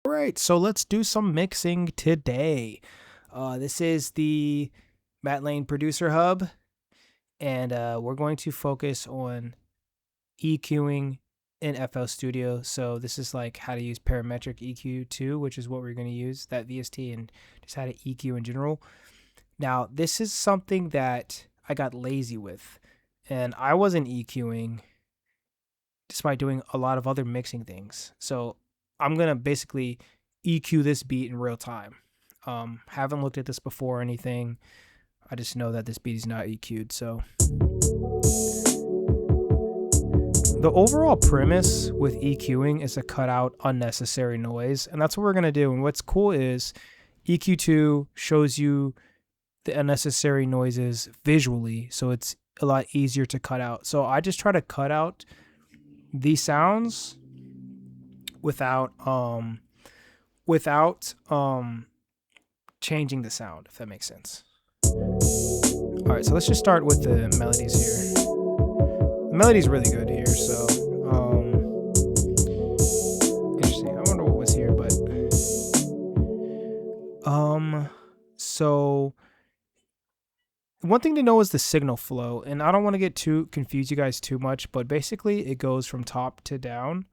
All right, so let's do some mixing today. This is the Matt Lane Producer Hub, and we're going to focus on EQing in FL Studio. So this is like how to use parametric EQ too, which is what we're going to use, that VST, and just how to EQ in general. Now, this is something that I got lazy with, and I wasn't EQing despite doing a lot of other mixing things. So I'm going to basically EQ this beat in real time. Haven't looked at this before or anything. I just know that this beat is not EQ'd. So the overall premise with EQing is to cut out unnecessary noise, and that's what we're going to do. And what's cool is EQ2 shows you the unnecessary noises visually, so it's a lot easier to cut out. So I just try to cut out these sounds without changing the sound, if that makes sense. All right, so let's just start with the melodies here. The melody's really good here, so interesting. I wonder what was here, but so one thing to know is the signal flow, and I don't want to get too confuse you guys too much, but basically it goes from top to down.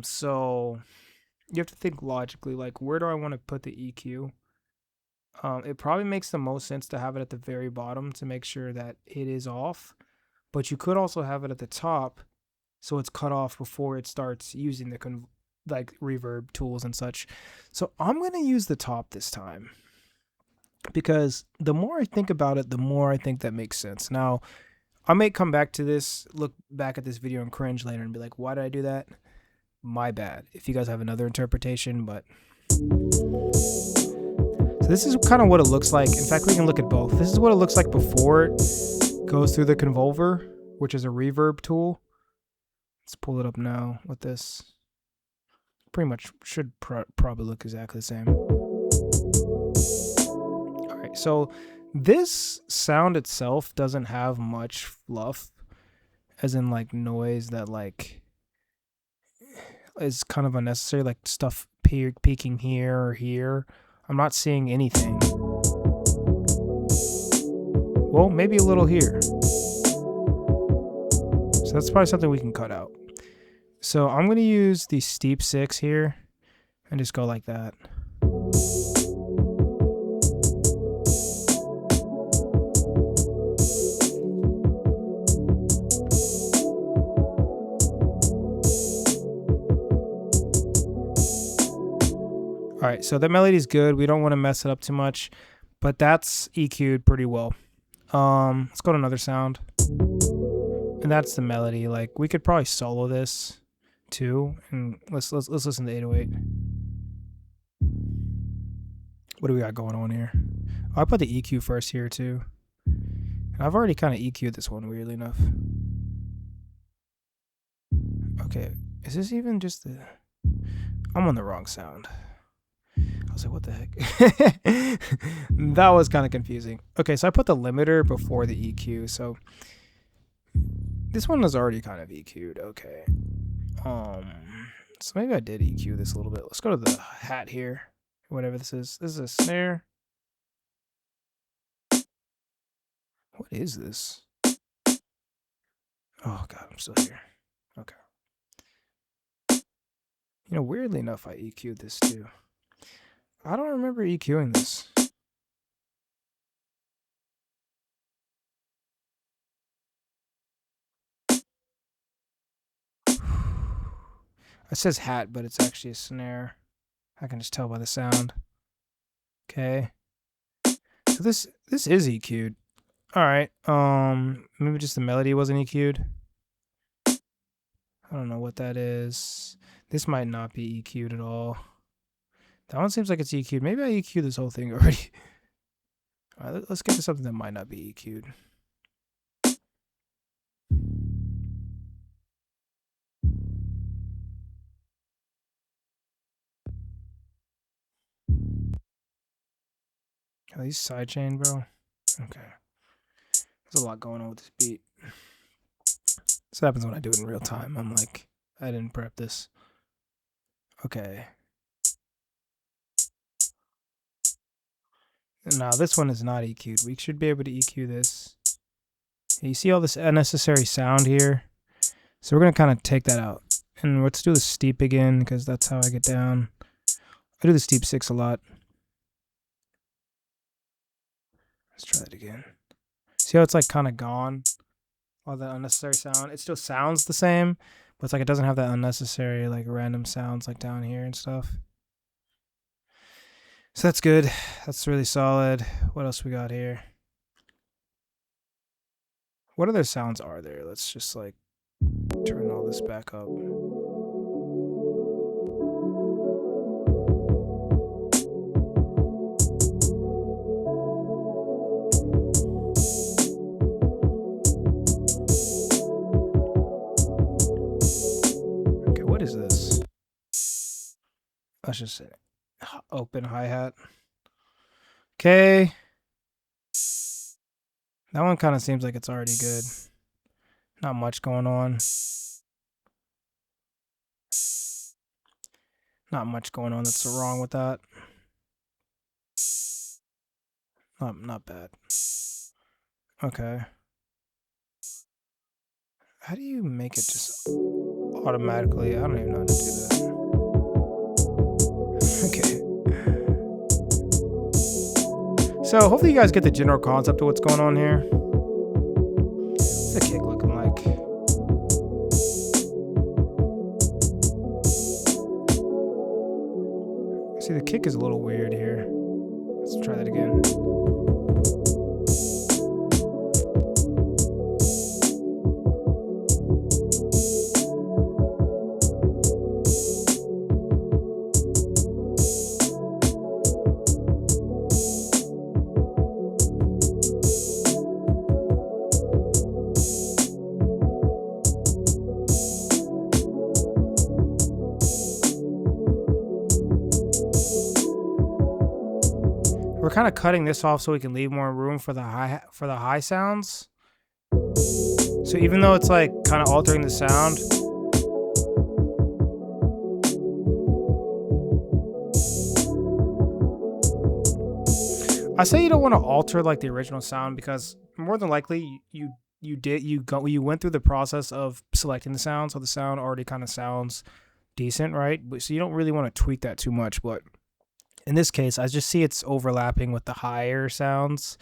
So you have to think logically, like, where do I want to put the EQ? It probably makes the most sense to have it at the very bottom to make sure that it is off, but you could also have it at the top so it's cut off before it starts using the like reverb tools and such. So I'm going to use the top this time, because the more I think about it, the more I think that makes sense. Now, I may come back to this, look back at this video and cringe later and be like, why did I do that? My bad. If you guys have another interpretation, but so this is kind of what it looks like. In fact, we can look at both. This is what it looks like before it goes through the convolver, which is a reverb tool. Let's pull it up now with this. Pretty much should probably look exactly the same. All right, so this sound itself doesn't have much fluff, as in like noise that like is kind of unnecessary, like stuff peaking here or here. I'm not seeing anything. Well, maybe a little here. So that's probably something we can cut out. So I'm going to use the steep 6 here and just go like that. All right, so the melody's good. We don't want to mess it up too much, but that's EQ'd pretty well. Let's go to another sound. And that's the melody. Like, we could probably solo this too. And let's listen to 808. What do we got going on here? Oh, I put the EQ first here too. And I've already kind of EQ'd this one, weirdly enough. Okay, is this even just the... I'm on the wrong sound. I was like, what the heck? That was kind of confusing. Okay, so I put the limiter before the EQ. So this one was already kind of EQ'd. Okay. So maybe I did EQ this a little bit. Let's go to the hat here. Whatever this is. This is a snare. What is this? Oh, God, I'm still here. Okay. You know, weirdly enough, I EQ'd this too. I don't remember EQing this. It says hat, but it's actually a snare. I can just tell by the sound. Okay. So this is EQ'd. All right. Maybe just the melody wasn't EQ'd. I don't know what that is. This might not be EQ'd at all. That one seems like it's EQ'd. Maybe I EQ'd this whole thing already. All right, let's get to something that might not be EQ'd. Are these sidechain, bro? Okay. There's a lot going on with this beat. This happens when I do it in real time. I'm like, I didn't prep this. Okay. Now this one is not EQ'd. We should be able to EQ this. You see all this unnecessary sound here? So we're going to kind of take that out. And let's do the steep again, because that's how I get down. I do the steep 6 a lot. Let's try that again. See how it's like kind of gone? All that unnecessary sound. It still sounds the same, but it's like it doesn't have that unnecessary like random sounds like down here and stuff. So that's good. That's really solid. What else we got here? What other sounds are there? Let's just like turn all this back up. Okay, what is this? Let's just say open hi-hat. Okay. That one kind of seems like it's already good. Not much going on. Not much going on that's wrong with that. Not bad. Okay. How do you make it just automatically? I don't even know how to do that. Okay. So hopefully you guys get the general concept of what's going on here. What's the kick looking like? See, the kick is a little weird here. Let's try that again. We're kind of cutting this off so we can leave more room for the high sounds. So even though it's like kind of altering the sound, I say you don't want to alter like the original sound, because more than likely you went through the process of selecting the sound, so the sound already kind of sounds decent, right? So you don't really want to tweak that too much, but in this case, I just see it's overlapping with the higher sounds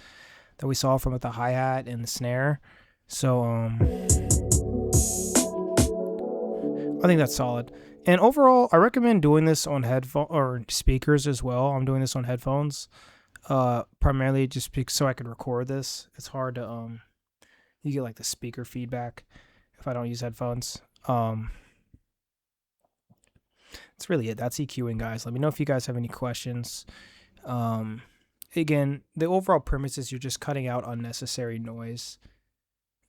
that we saw from the hi-hat and the snare. So I think that's solid. And overall, I recommend doing this on headphone or speakers as well. I'm doing this on headphones, primarily just so I can record this. It's hard to you get like the speaker feedback if I don't use headphones. That's really it. That's EQing, guys. Let me know if you guys have any questions. Again, the overall premise is you're just cutting out unnecessary noise.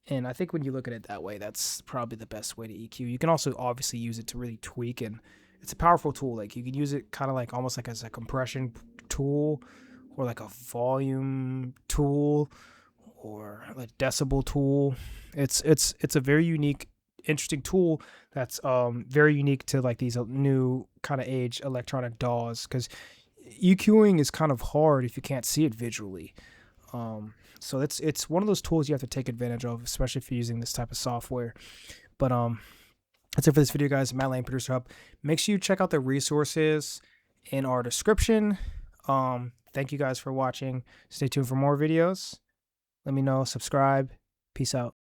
And I think when you look at it that way, that's probably the best way to EQ. You can also obviously use it to really tweak, and it's a powerful tool. Like you can use it kind of like almost like as a compression tool, or like a volume tool, or like decibel tool. It's a very unique, interesting tool that's very unique to like these new kind of age electronic DAWs, because EQing is kind of hard if you can't see it visually. So it's one of those tools you have to take advantage of, especially if you're using this type of software. But that's it for this video, guys. Matt Lane, Producer Hub. Make sure you check out the resources in our description. Thank you guys for watching. Stay tuned for more videos. Let me know. Subscribe. Peace out.